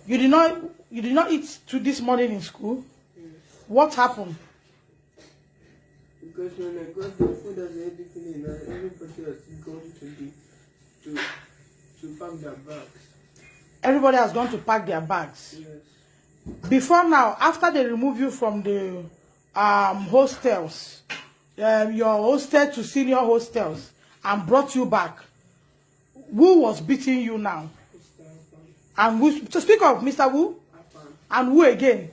You did not eat to this morning in school? Yes. What happened? Because when I got the food as already finished, everybody has gone to pack their bags. Everybody has gone to pack their bags. Yes. Before now, after they remove you from the hostels, your hostel to senior hostels, and brought you back, who was beating you now? Mr. And who, to speak of Mr. Wu? Afan. And who again?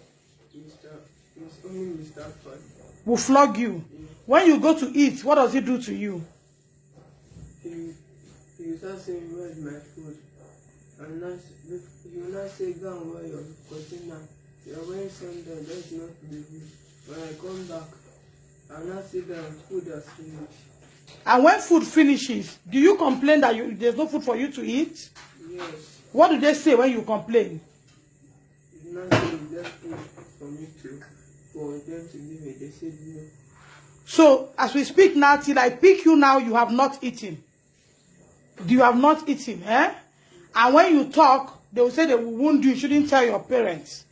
It's only Mr. Afan. Will flog you. Yeah. When you go to eat, what does he do to you? He was asking, where's my food? And he will not say, go and wear your container. You're wearing something that's not the food. When I come back, I'll not see the food has finished. And when food finishes, do you complain that there's no food for you to eat? Yes. What do they say when you complain? It's not saying that's food for me for them to give me. They said no. So, as we speak now, till I pick you now, you have not eaten. You have not eaten, eh? And when you talk, they will say they will wound you. You shouldn't tell your parents.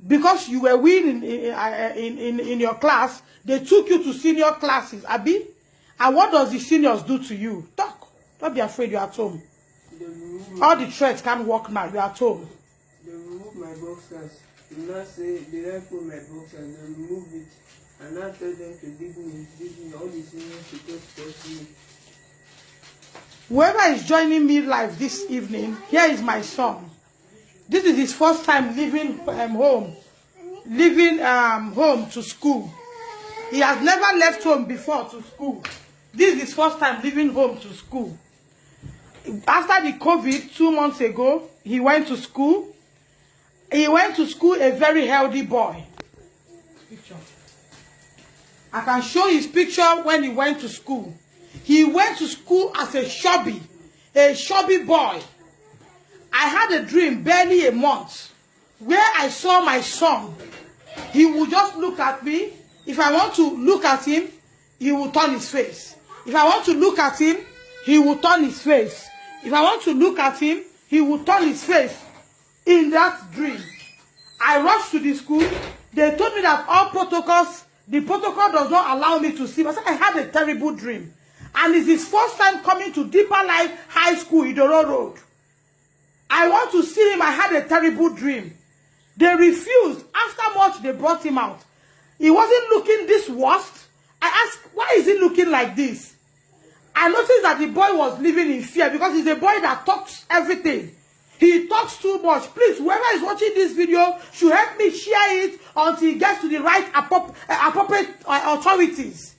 Because you were weak in your class, they took you to senior classes, Abi. And what does the seniors do to you? Talk. Don't be afraid, you're at home. All the threats can't work now, you're at home. They remove my boxers. They not say, they don't put my boxers, they remove it. And I tell them to give me all the seniors to touch me. Whoever is joining me live this evening, here is my son. This is his first time leaving home to school. He has never left home before to school. This is his first time leaving home to school. After the COVID, 2 months ago, he went to school. He went to school a very healthy boy. Picture. I can show his picture when he went to school. He went to school as a chubby boy. I had a dream barely a month where I saw my son. He would just look at me. If I want to look at him, he will turn his face. If I want to look at him, he will turn his face. If I want to look at him, he will turn his face. In that dream, I rushed to the school. They told me that all protocols, the protocol does not allow me to see. I said, I had a terrible dream. And it's his first time coming to Deeper Life High School, Idoro Road. I want to see him. I had a terrible dream. They refused. After much, they brought him out. He wasn't looking this worst. I asked, why is he looking like this? I noticed that the boy was living in fear because he's a boy that talks everything. He talks too much. Please, whoever is watching this video should help me share it until he gets to the right appropriate authorities.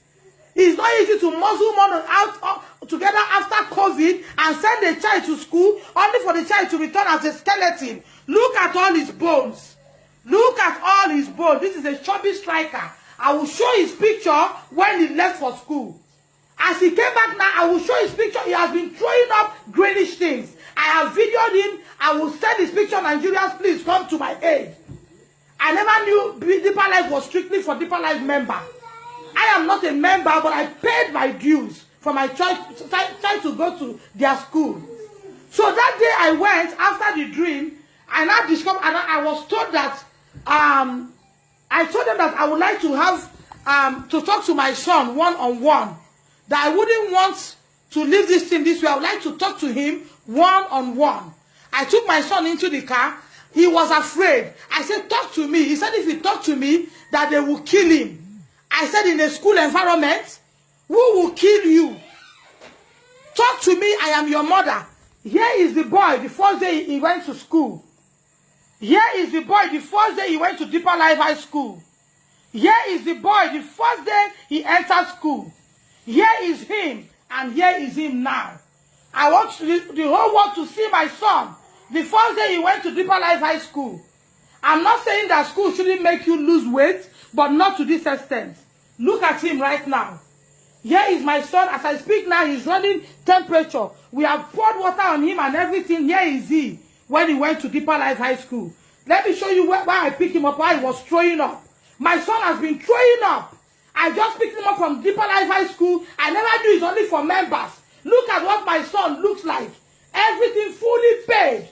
It's not easy to muzzle one out together after COVID and send a child to school only for the child to return as a skeleton. Look at all his bones. Look at all his bones. This is a chubby striker. I will show his picture when he left for school. As he came back now, I will show his picture. He has been throwing up greenish things. I have videoed him. I will send his picture. Nigerians, please come to my aid. I never knew Deeper Life was strictly for Deeper Life member. I am not a member, but I paid my dues for my child to go to their school. So that day I went after the dream, and I discovered, and I was told that I told them that I would like to have to talk to my son one-on-one. That I wouldn't want to leave this thing this way. I would like to talk to him one-on-one. I took my son into the car. He was afraid. I said, talk to me. He said, if he talk to me, that they will kill him. I said, in a school environment, who will kill you? Talk to me. I am your mother. Here is the boy, the first day he went to school. Here is the boy, the first day he went to Deeper Life High School. Here is the boy, the first day he entered school. Here is him, and here is him now. I want the whole world to see my son. The first day he went to Deeper Life High School. I'm not saying that school shouldn't make you lose weight, but not to this extent. Look at him right now. Here is my son. As I speak now, he's running temperature. We have poured water on him and everything. Here is he when he went to Deeper Life High School. Let me show you where I picked him up, while he was throwing up. My son has been throwing up. I just picked him up from Deeper Life High School. I never knew it's only for members. Look at what my son looks like. Everything fully paid.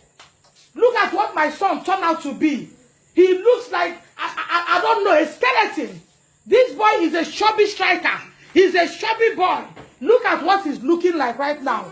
Look at at what my son turned out to be. He looks like, I don't know, a skeleton. This boy is a chubby striker. He's a chubby boy. Look at what he's looking like right now.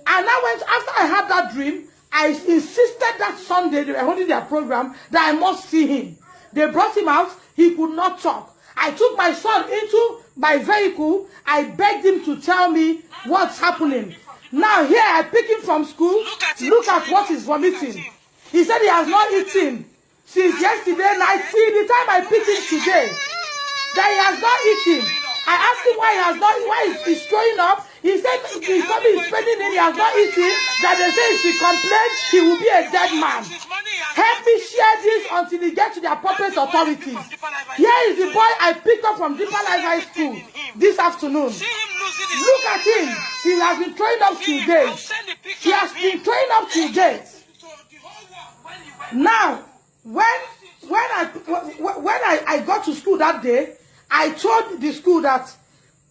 And I went, after I had that dream, I insisted that Sunday, they were holding their program, that I must see him. They brought him out. He could not talk. I took my son into my vehicle. I begged him to tell me what's happening. Now here I pick him from school. Look at what he's vomiting. He said he has not eaten since yesterday night. See, the time I picked him today, that he has not eaten. I asked him why he has not, why he's throwing up. He said his tummy is spending in, he has not eaten. That they say if he complains, he will be a dead man. Help me share this until he gets to the appropriate authorities. Here is the boy I picked up from Deeper Life High School this afternoon. Look at him. He has been throwing up today. He has been throwing up today. Now, when I got to school that day, I told the school that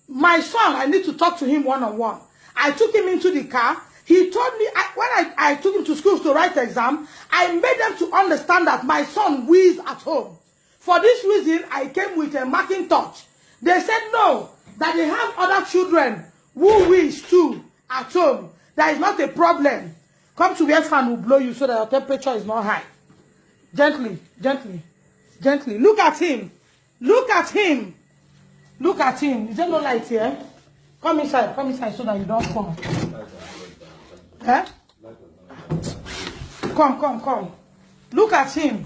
my son, I need to talk to him one-on-one. I took him into the car. He told me, when I took him to school to write the exam, I made them to understand that my son wheezes at home. For this reason, I came with a marking torch. They said no, that they have other children who wheeze too at home. That is not a problem. Come to where fan will blow you so that your temperature is not high. Gently, gently, gently. Look at him. Look at him. Look at him. Is there no light here? Come inside so that you don't fall. Eh? Come. Look at him.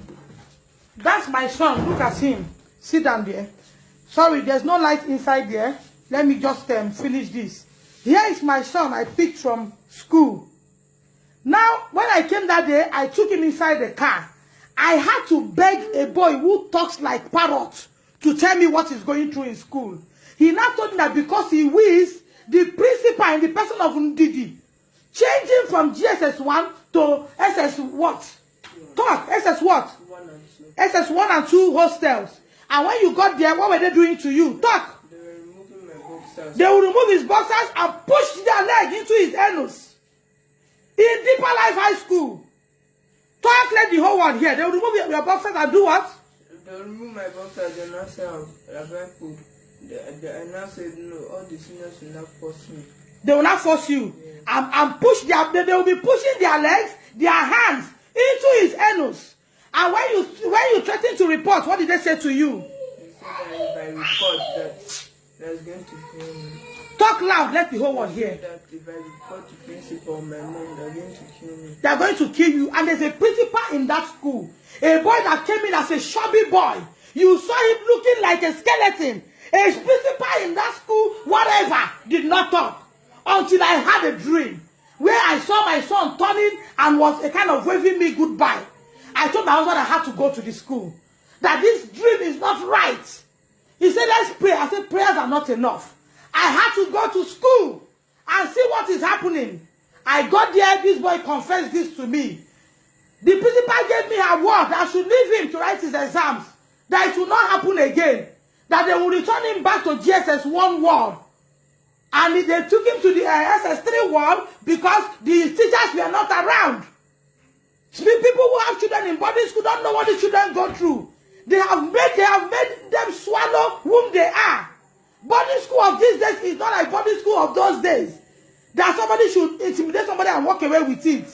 That's my son. Look at him. Sit down there. Sorry, there's no light inside there. Let me just finish this. Here is my son I picked from school. Now, when I came that day, I took him inside the car. I had to beg a boy who talks like parrot to tell me what he's going through in school. He now told me that because he wheezed, the principal in the person of Ndidi changed him from GSS1 to SS what? Talk, SS what? SS1 and 2 hostels. And when you got there, what were they doing to you? Talk. They were removing my boxers. They will remove his boxers and push their leg into his anus. In Deeper Life High School. Talk, let the whole world hear. They will remove your boxers and do what? They will remove my boxers and now say I'm They now said no, all the seniors will not force me. They will not force you. Yeah. And push they will be pushing their legs, their hands into his anus. And when you threaten to report, what did they say to you? They said that if I report that there's going to kill me. Talk loud, let the whole world hear. That if I report to principal or my mom, they're going to kill me. They're going to kill you. And there's a principal in that school. A boy that came in as a chubby boy. You saw him looking like a skeleton. A principal in that school, whatever, did not talk. Until I had a dream where I saw my son turning and was a kind of waving me goodbye. I told my husband I had to go to the school. That this dream is not right. He said, let's pray. I said, prayers are not enough. I had to go to school and see what is happening. I got there, this boy confessed this to me. The principal gave me a word that I should leave him to write his exams. That it will not happen again. That they will return him back to GSS1 ward. And they took him to the SS3 ward because the teachers were not around. People who have children in boarding school don't know what the children go through. They have made them swallow whom they are. Boarding school of these days is not like boarding school of those days. That somebody should intimidate somebody and walk away with it.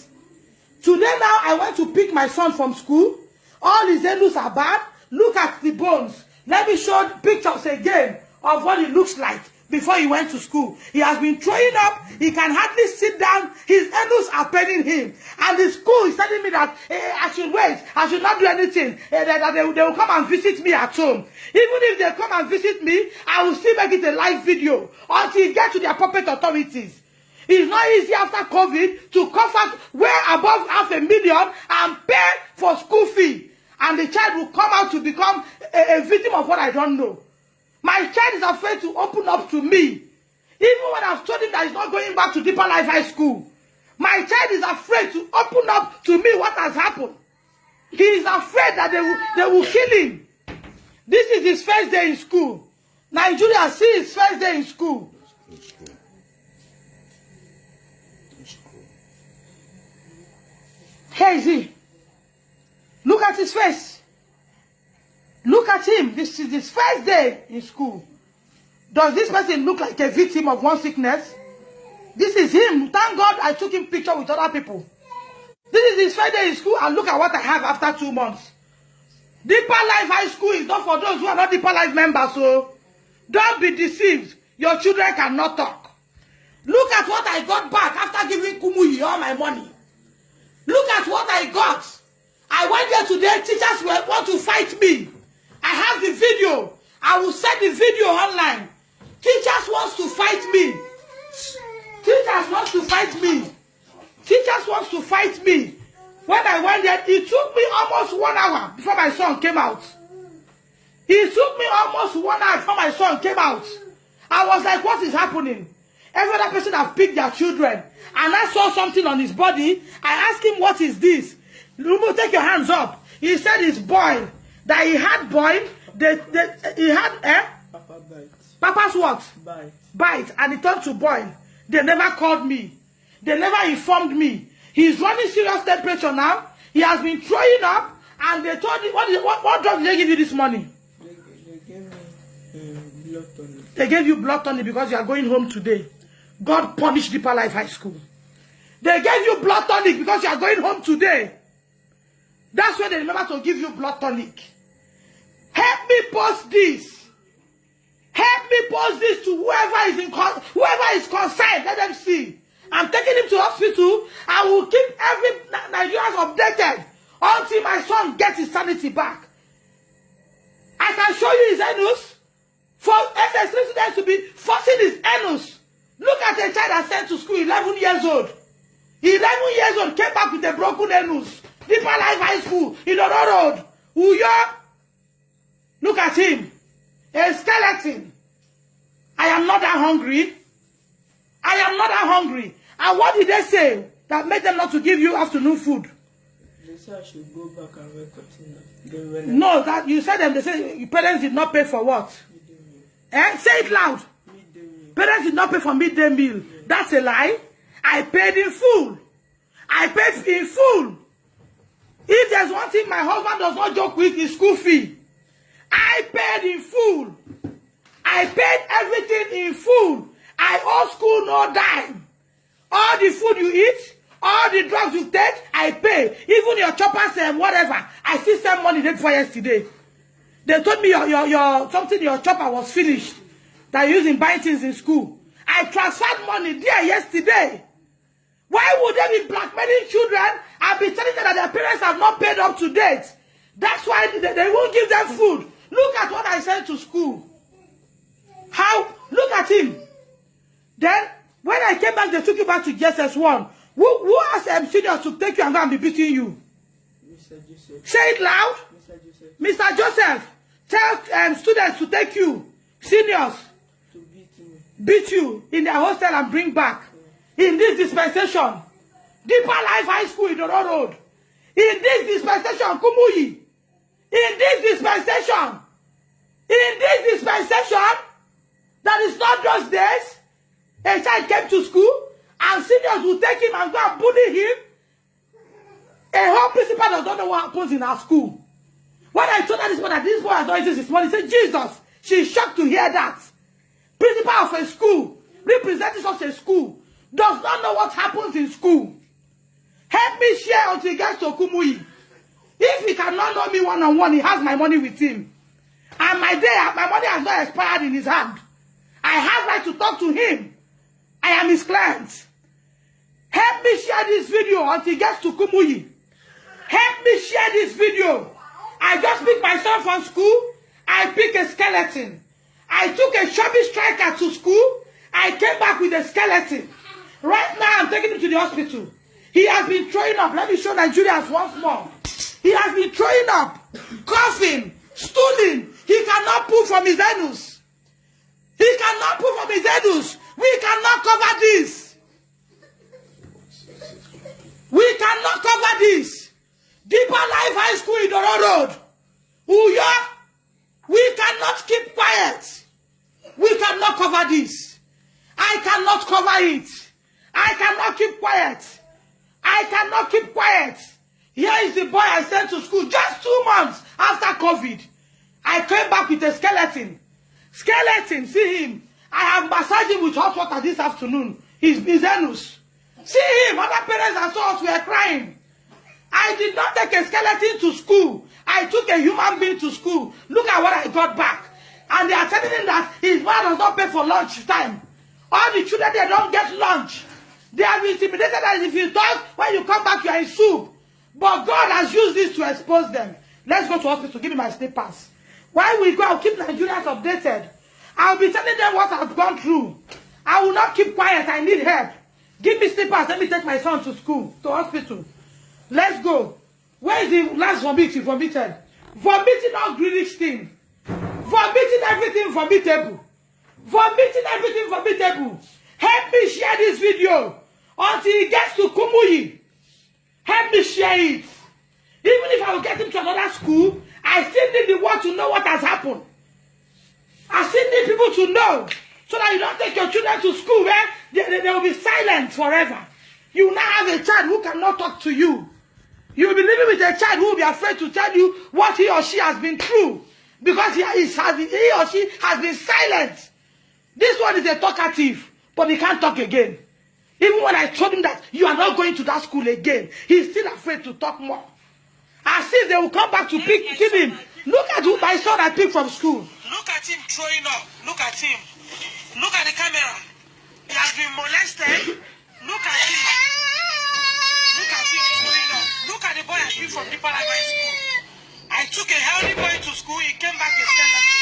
Today now, I went to pick my son from school. All his anus are bad. Look at the bones. Let me show pictures again of what it looks like before he went to school. He has been throwing up. He can hardly sit down. His anus are paining him. And the school is telling me that I should wait. I should not do anything. That they will come and visit me at home. Even if they come and visit me, I will still make it a live video until it gets to the appropriate authorities. It's not easy after COVID to cough out way above $500,000 and pay for school fee. And the child will come out to become a victim of what I don't know. My child is afraid to open up to me. Even when I've told him that he's not going back to Deeper Life High School. My child is afraid to open up to me what has happened. He is afraid that they will kill him. This is his first day in school. Nigeria, see his first day in school. Here is he. face. Look at him. This is his first day in school. Does this person look like a victim of one sickness? This is him. Thank God I took him picture with other people. This is his first day in school, and look at what I have after 2 months. Deeper Life High School is not for those who are not Deeper Life members, so don't be deceived. Your children cannot talk. Look at what I got back after giving Kumuyi all my money. Look at what I got. I went there today. Teachers want to fight me. I have the video. I will set the video online. Teachers want to fight me. Teachers want to fight me. Teachers want to fight me. When I went there, it took me almost 1 hour before my son came out. It took me almost 1 hour before my son came out. I was like, what is happening? Every other person have picked their children. And I saw something on his body. I asked him, what is this? Lumo, take your hands up. He said it's boil. That he had boil. He had, Papa bite. Papa's what? Bite. Bite. And it turned to boil. They never called me. They never informed me. He's running serious temperature now. He has been throwing up. And they told him, what drug did they give you this morning? They gave me blood tonic. They gave you blood tonic because you are going home today. God punished Deeper Life High School. They gave you blood tonic because you are going home today. That's when they remember to give you blood tonic. Help me post this. Help me post this to whoever is concerned. Let them see. I'm taking him to hospital. I will keep every Nigerian updated until my son gets his sanity back. I can show you his anus. For SS3 students to be forcing his anus. Look at a child I sent to school, 11 years old. 11 years old, came back with a broken anus. Deeper Life High School, in the road. Uyo. Look at him. A skeleton. I am not that hungry. I am not that hungry. And what did they say that made them not to give you afternoon food? They said I should go back and work container. No, that you said them. They said your parents did not pay for what? Say it loud. Parents did not pay for midday meal. That's a lie. I paid in full. I paid in full. If there's one thing my husband does not joke with, is school fee. I paid in full. I paid everything in full. I owe school no dime. All the food you eat, all the drugs you take, I pay. Even your choppers and whatever. I still send money day before yesterday. They told me your chopper was finished. That you using buying things in school. I transferred money there yesterday. Why would they be blackmailing children and be telling them that their parents have not paid up to date? That's why they won't give them food. Look at what I sent to school. How? Look at him. Then, when I came back, they took you back to JSS1. Who asked seniors to take you and go and be beating you? Mr. Joseph. Say it loud. Mr. Joseph. Mr. Joseph, tell students to take you. Seniors. To beat me. Beat you in their hostel and bring back. In this dispensation. Deeper Life High School in the road. In this dispensation, Kumuyi. In this dispensation. In this dispensation. That is not just this. A child came to school and seniors will take him and go and bully him. A whole principal does not know what happens in our school. When I told her this morning, this boy has done this morning, he said, Jesus, she's shocked to hear that. Principal of a school, representing such a school, does not know what happens in school. Help me share until he gets to Kumuyi. If he cannot know me one-on-one, he has my money with him. And my money has not expired in his hand. I have right to talk to him. I am his client. Help me share this video until he gets to Kumuyi. Help me share this video. I just picked my son from school. I picked a skeleton. I took a chubby striker to school. I came back with a skeleton. Right now, I'm taking him to the hospital. He has been throwing up. Let me show Nigerians once more. He has been throwing up, coughing, stooling. He cannot pull from his anus. He cannot pull from his anus. We cannot cover this. We cannot cover this. Deeper Life High School in the road. Uya, we cannot keep quiet. We cannot cover this. I cannot cover it. I cannot keep quiet. I cannot keep quiet. Here is the boy I sent to school just 2 months after COVID. I came back with a skeleton. Skeleton, see him. I have massaged him with hot water this afternoon. His anus. See him. Other parents and so on were crying. I did not take a skeleton to school. I took a human being to school. Look at what I got back. And they are telling him that his mother does not pay for lunch time. All the children, they don't get lunch. They have intimidated that if you talk, when you come back, you are in soup. But God has used this to expose them. Let's go to hospital. Give me my slippers. While we go, I'll keep Nigerians updated. I'll be telling them what I've gone through. I will not keep quiet. I need help. Give me slippers. Let me take my son to school, to hospital. Let's go. Where is the last vomit you vomited? Vomiting all greenish thing. Vomiting everything vomitable. Vomiting everything vomitable. Help me share this video until it gets to Kumuyi. Help me share it. Even if I will get him to another school, I still need the world to know what has happened. I still need people to know, so that you don't take your children to school where they will be silent forever. You will now have a child who cannot talk to you. You will be living with a child who will be afraid to tell you what he or she has been through, because he or she has been silent. This one is a talkative, but he can't talk again. Even when I told him that you are not going to that school again, he's still afraid to talk more. As if they will come back to pick him. Look at who my son I picked from school. Look at him throwing up. Look at him. Look at the camera. He has been molested. Look at him. Look at him throwing up. Look at the boy I picked from Deeper Library School. I took a healthy boy to school. He came back a skeleton.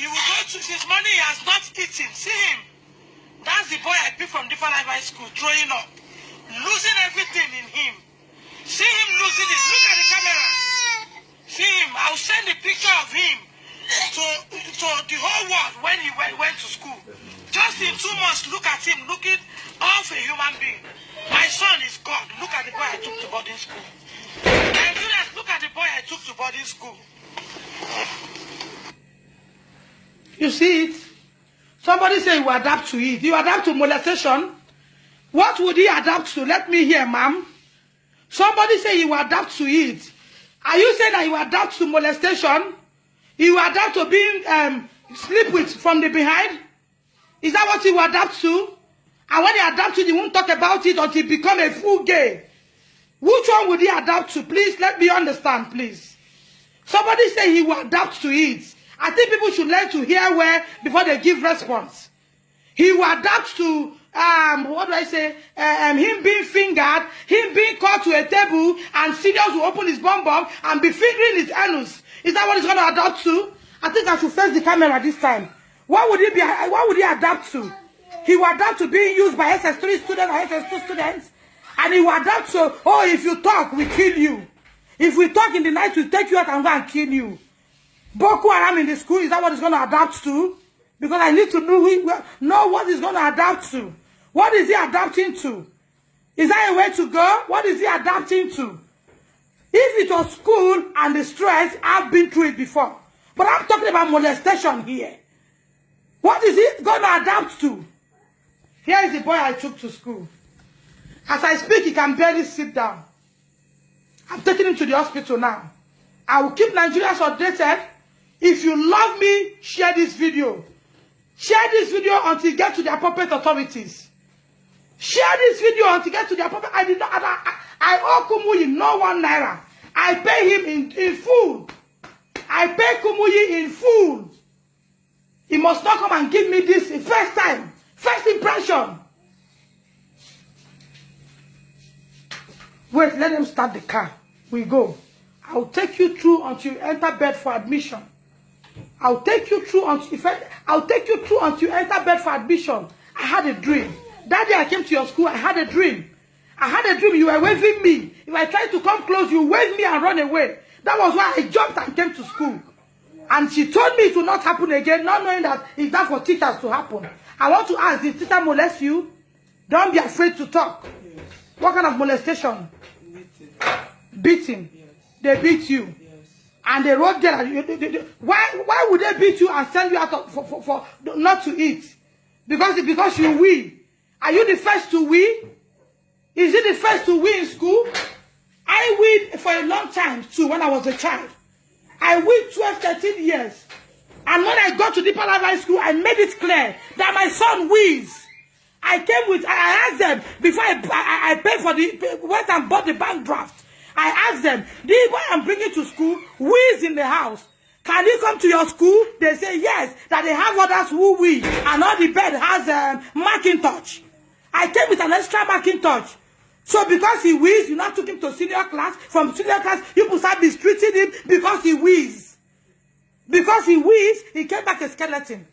He will go to his money. He has not eaten. See him. That's the boy I picked from Deeper Library School, throwing up, losing everything in him. See him losing it. Look at the camera. See him. I'll send a picture of him to the whole world when he went to school. Just in 2 months, look at him looking off a human being. My son is God. Look at the boy I took to boarding school. Nigerians, look at the boy I took to boarding school. You see it? Somebody say you adapt to it. You adapt to molestation. What would he adapt to? Let me hear, ma'am. Somebody say you adapt to it. Are you saying that you adapt to molestation? You adapt to being sleep with from the behind? Is that what you adapt to? And when you adapt to it, you won't talk about it until you become a full gay. Which one would he adapt to? Please, let me understand, please. Somebody say he will adapt to it. I think people should learn to hear well before they give response. He will adapt to, what do I say, him being fingered, him being called to a table, and seniors will open his bum and be fingering his anus. Is that what he's going to adapt to? I think I should face the camera this time. What would he adapt to? He will adapt to being used by SS3 students or SS2 students. And he will adapt to, oh, if you talk, we kill you. If we talk in the night, we'll take you out and go and kill you. Boko Haram in the school, is that what he's going to adapt to? Because I need to know what he's going to adapt to. What is he adapting to? Is that a way to go? What is he adapting to? If it was school and the stress, I've been through it before. But I'm talking about molestation here. What is he going to adapt to? Here is the boy I took to school. As I speak, he can barely sit down. I'm taking him to the hospital now. I will keep Nigerians updated. If you love me, share this video. Share this video until you get to the appropriate authorities. Share this video until you get to the appropriate... I owe Kumuyi no 1 naira. I pay him in full. I pay Kumuyi in full. He must not come and give me this first time. First impression. Wait, let them start the car. We go. I'll take you through until you enter bed for admission. I'll take you through until you enter bed for admission. I had a dream. That day I came to your school, I had a dream. I had a dream, you were waving me. If I tried to come close, you waved me and run away. That was why I jumped and came to school. And she told me it will not happen again, not knowing that it's not for teachers to happen. I want to ask, did teacher molest you? Don't be afraid to talk. Yes. What kind of molestation? Beating. Yes. They beat you. Yes. And they wrote there. Why would they beat you and send you out for not to eat? Because you wee. Are you the first to wee? Is it the first to wee in school? for a long time too when I was a child. I went 12, 13 years. And when I got to Deeper Life High School, I made it clear that my son wheezes. I asked them, before I paid for went and bought the bank draft. I asked them, the boy I'm bringing to school, who is in the house? Can he come to your school? They say yes, that they have others who wheeze. And all the bed has Macintosh. I came with an extra Macintosh. So because he wheezes, you now took him to senior class. From senior class, you start mistreating him because he wheezes. Because he wheezes, he came back a skeleton.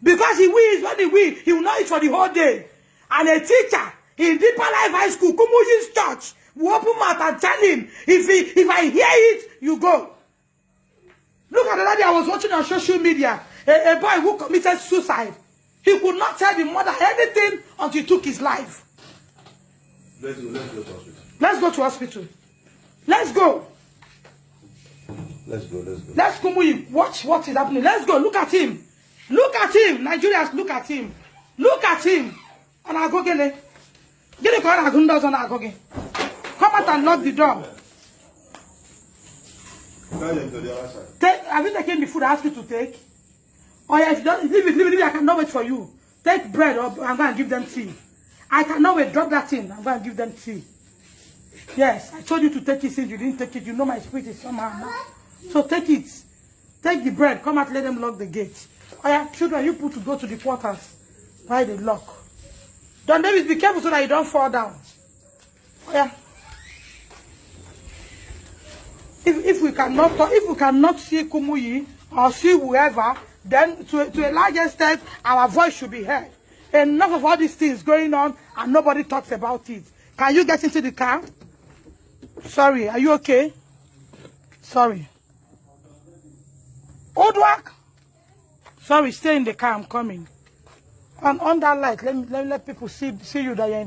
Because he wheezes, when he wheezes, he will not eat for the whole day. And a teacher in Deeper Life High School, Kumuyi's church, will open mouth and tell him, if I hear it, you go. Look at the lady I was watching on social media. A boy who committed suicide. He could not tell the mother anything until he took his life. Let's go to hospital. Let's go to hospital. Let's go. Let's go. Let's Kumuyi watch what is happening. Let's go. Look at him. Look at him. Nigerians, look at him. Look at him. And I'll go get it. Get the car and I'll go get. Come out and lock the door. Have you taken the food I asked you to take? Oh yeah, if you don't, leave it, I cannot wait for you. Take bread or I'm going to give them tea. I cannot wait, drop that in. I'm going to give them tea. Yes, I told you to take it since you didn't take it. You know my spirit is somehow now. So take it. Take the bread. Come out, let them lock the gate. Oh yeah, children, you put to go to the quarters. Why they lock? Don David, be careful so that you don't fall down. Oh yeah. If we cannot see Kumuyi or see whoever, then to a large extent, our voice should be heard. Enough of all these things going on and nobody talks about it. Can you get into the car? Sorry, are you okay? Sorry. Odwak? Sorry, stay in the car, I'm coming. On that light, let people see you that you're in the